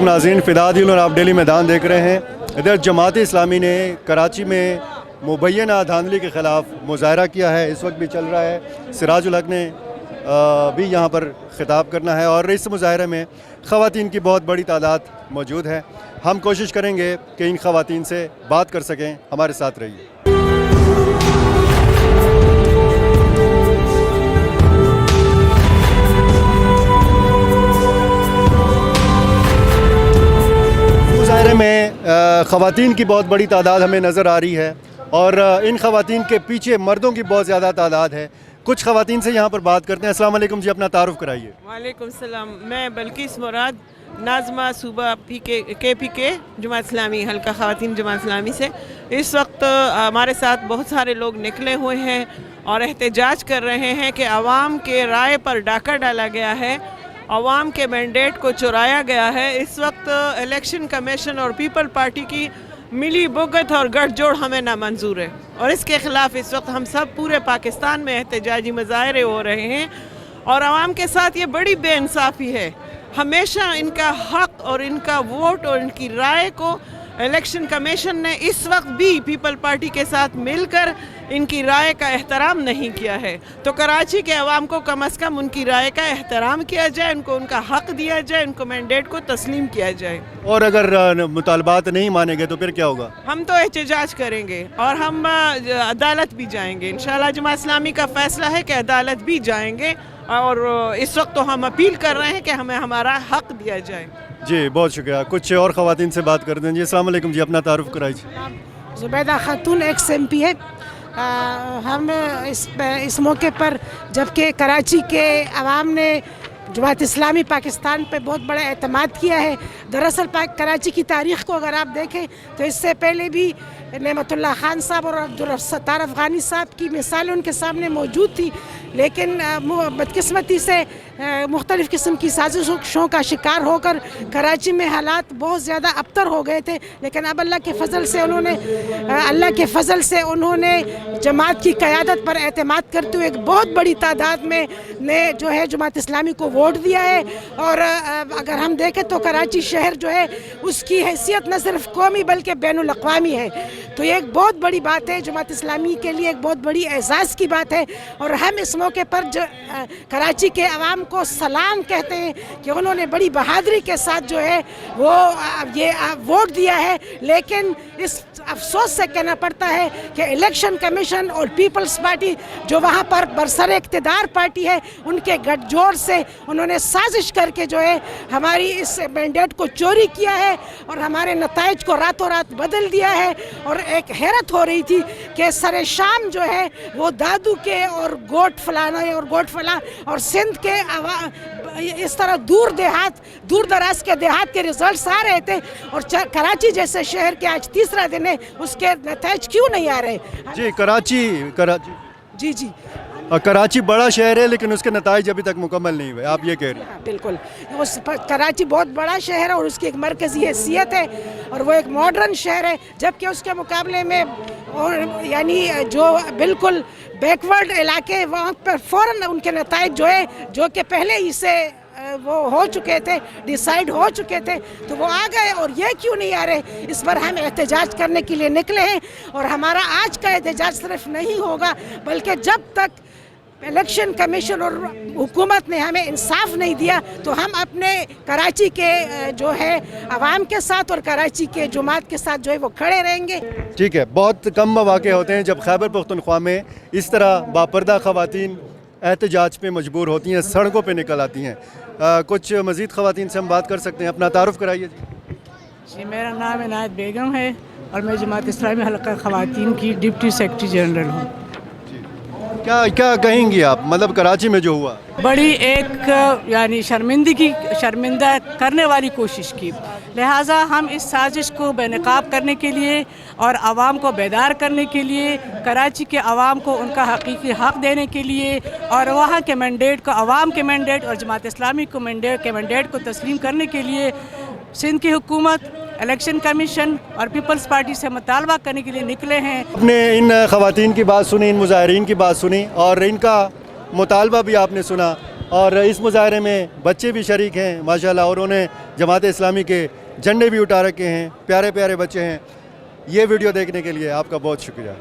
ناظرین، فدا دل اور آپ ڈیلی میدان دیکھ رہے ہیں۔ ادھر جماعت اسلامی نے کراچی میں مبینہ دھاندلی کے خلاف مظاہرہ کیا ہے، اس وقت بھی چل رہا ہے۔ سراج الحق نے بھی یہاں پر خطاب کرنا ہے اور اس مظاہرے میں خواتین کی بہت بڑی تعداد موجود ہے۔ ہم کوشش کریں گے کہ ان خواتین سے بات کر سکیں، ہمارے ساتھ رہیے۔ مظاہرے میں خواتین کی بہت بڑی تعداد ہمیں نظر آ رہی ہے اور ان خواتین کے پیچھے مردوں کی بہت زیادہ تعداد ہے۔ کچھ خواتین سے یہاں پر بات کرتے ہیں۔ السلام علیکم جی، اپنا تعارف کرائیے۔ وعلیکم السلام، میں بلقیس مراد، ناظمہ صوبہ کے پی کے جماعت اسلامی حلقہ خواتین جماعت اسلامی سے۔ اس وقت ہمارے ساتھ بہت سارے لوگ نکلے ہوئے ہیں اور احتجاج کر رہے ہیں کہ عوام کے رائے پر ڈاکہ ڈالا گیا ہے، عوام کے مینڈیٹ کو چرایا گیا ہے۔ اس وقت الیکشن کمیشن اور پیپل پارٹی کی ملی بھگت اور گٹھ جوڑ ہمیں نامنظور ہے اور اس کے خلاف اس وقت ہم سب پورے پاکستان میں احتجاجی مظاہرے ہو رہے ہیں اور عوام کے ساتھ یہ بڑی بے انصافی ہے۔ ہمیشہ ان کا حق اور ان کا ووٹ اور ان کی رائے کو الیکشن کمیشن نے اس وقت بھی پیپل پارٹی کے ساتھ مل کر ان کی رائے کا احترام نہیں کیا ہے۔ تو کراچی کے عوام کو کم از کم ان کی رائے کا احترام کیا جائے، ان کو ان کا حق دیا جائے، ان کو مینڈیٹ کو تسلیم کیا جائے۔ اور اگر مطالبات نہیں مانیں گے تو پھر کیا ہوگا؟ ہم تو احتجاج کریں گے اور ہم عدالت بھی جائیں گے۔ انشاءاللہ جماعت اسلامی کا فیصلہ ہے کہ عدالت بھی جائیں گے اور اس وقت تو ہم اپیل کر رہے ہیں کہ ہمیں ہمارا حق دیا جائے۔ جی بہت شکریہ۔ کچھ اور خواتین سے بات کرتے ہیں۔ جی السلام علیکم جی، اپنا تعارف کرائیے۔ زبیدہ خاتون ایکس ایم پی ہے۔ ہم اس موقع پر جبکہ کراچی کے عوام نے جماعت اسلامی پاکستان پہ بہت بڑا اعتماد کیا ہے۔ دراصل کراچی کی تاریخ کو اگر آپ دیکھیں تو اس سے پہلے بھی نعمت اللہ خان صاحب اور عبدالستار افغانی صاحب کی مثالیں ان کے سامنے موجود تھی، لیکن بدقسمتی سے مختلف قسم کی سازشوں کا شکار ہو کر کراچی میں حالات بہت زیادہ ابتر ہو گئے تھے۔ لیکن اب اللہ کے فضل سے انہوں نے جماعت کی قیادت پر اعتماد کرتے ہوئے ایک بہت بڑی تعداد میں نے جو ہے جماعت اسلامی کو ووٹ دیا ہے۔ اور اگر ہم دیکھیں تو کراچی شہر جو ہے اس کی حیثیت نہ صرف قومی بلکہ بین الاقوامی ہے۔ تو یہ ایک بہت بڑی بات ہے، جماعت اسلامی کے لیے ایک بہت بڑی اعزاز کی بات ہے اور ہم اس موقع پر کراچی کے عوام کو سلام کہتے ہیں کہ انہوں نے بڑی بہادری کے ساتھ جو ہے وہ یہ ووٹ دیا ہے۔ لیکن اس افسوس سے کہنا پڑتا ہے کہ الیکشن کمیشن اور پیپلز پارٹی جو وہاں پر برسر اقتدار پارٹی ہے، ان کے گٹھ جوڑ سے انہوں نے سازش کر کے جو ہے ہماری اس مینڈیٹ کو چوری کیا ہے اور ہمارے نتائج کو راتوں رات بدل دیا ہے۔ اور ایک حیرت ہو رہی تھی کہ سر شام جو ہے وہ دادو کے اور گوٹ فلانا اور گوٹ فلاں اور سندھ کے اس طرح دور دراز کے دیہات کے ریزلٹس آ رہے تھے اور کراچی جیسے شہر کے آج تیسرا دن ہے، اس کے نتائج کیوں نہیں آ رہے؟ جی جی کراچی بڑا شہر ہے لیکن اس کے نتائج ابھی تک مکمل نہیں ہوئے، آپ یہ کہہ رہے ہیں؟ بالکل، کراچی بہت بڑا شہر ہے اور اس کی ایک مرکزی حیثیت ہے اور وہ ایک ماڈرن شہر ہے، جبکہ اس کے مقابلے میں یعنی جو بالکل بیکورڈ علاقے وہاں پر فوراً ان کے نتائج جو کہ پہلے ہی سے وہ ہو چکے تھے، ڈیسائیڈ ہو چکے تھے، تو وہ آ گئے اور یہ کیوں نہیں آ رہے؟ اس پر ہم احتجاج کرنے کے لیے نکلے ہیں اور ہمارا آج کا احتجاج صرف نہیں ہوگا بلکہ جب تک الیکشن کمیشن اور حکومت نے ہمیں انصاف نہیں دیا تو ہم اپنے کراچی کے جو ہے عوام کے ساتھ اور کراچی کے جماعت کے ساتھ جو ہے وہ کھڑے رہیں گے۔ ٹھیک ہے، بہت کم مواقع ہوتے ہیں جب خیبر پختونخوا میں اس طرح باپردہ خواتین احتجاج پہ مجبور ہوتی ہیں، سڑکوں پہ نکل آتی ہیں۔ کچھ مزید خواتین سے ہم بات کر سکتے ہیں، اپنا تعارف کرائیے۔ جی میرا نام عنایت بیگم ہے اور میں جماعت اسلامی حلقہ خواتین کی ڈپٹی سیکرٹری جنرل ہوں۔ کیا کہیں گی آپ، مطلب کراچی میں جو ہوا؟ بڑی ایک یعنی شرمندہ کرنے والی کوشش کی، لہٰذا ہم اس سازش کو بے نقاب کرنے کے لیے اور عوام کو بیدار کرنے کے لیے، کراچی کے عوام کو ان کا حقیقی حق دینے کے لیے اور وہاں کے مینڈیٹ کو، عوام کے مینڈیٹ اور جماعت اسلامی کو مینڈیٹ کو تسلیم کرنے کے لیے سندھ کی حکومت، الیکشن کمیشن اور پیپلز پارٹی سے مطالبہ کرنے کے لیے نکلے ہیں۔ آپ نے ان خواتین کی بات سنی، ان مظاہرین کی بات سنی اور ان کا مطالبہ بھی آپ نے سنا اور اس مظاہرے میں بچے بھی شریک ہیں ماشاءاللہ، اور انہوں نے جماعت اسلامی کے جھنڈے بھی اٹھا رکھے ہیں، پیارے پیارے بچے ہیں. یہ ویڈیو دیکھنے کے لیے آپ کا بہت شکریہ.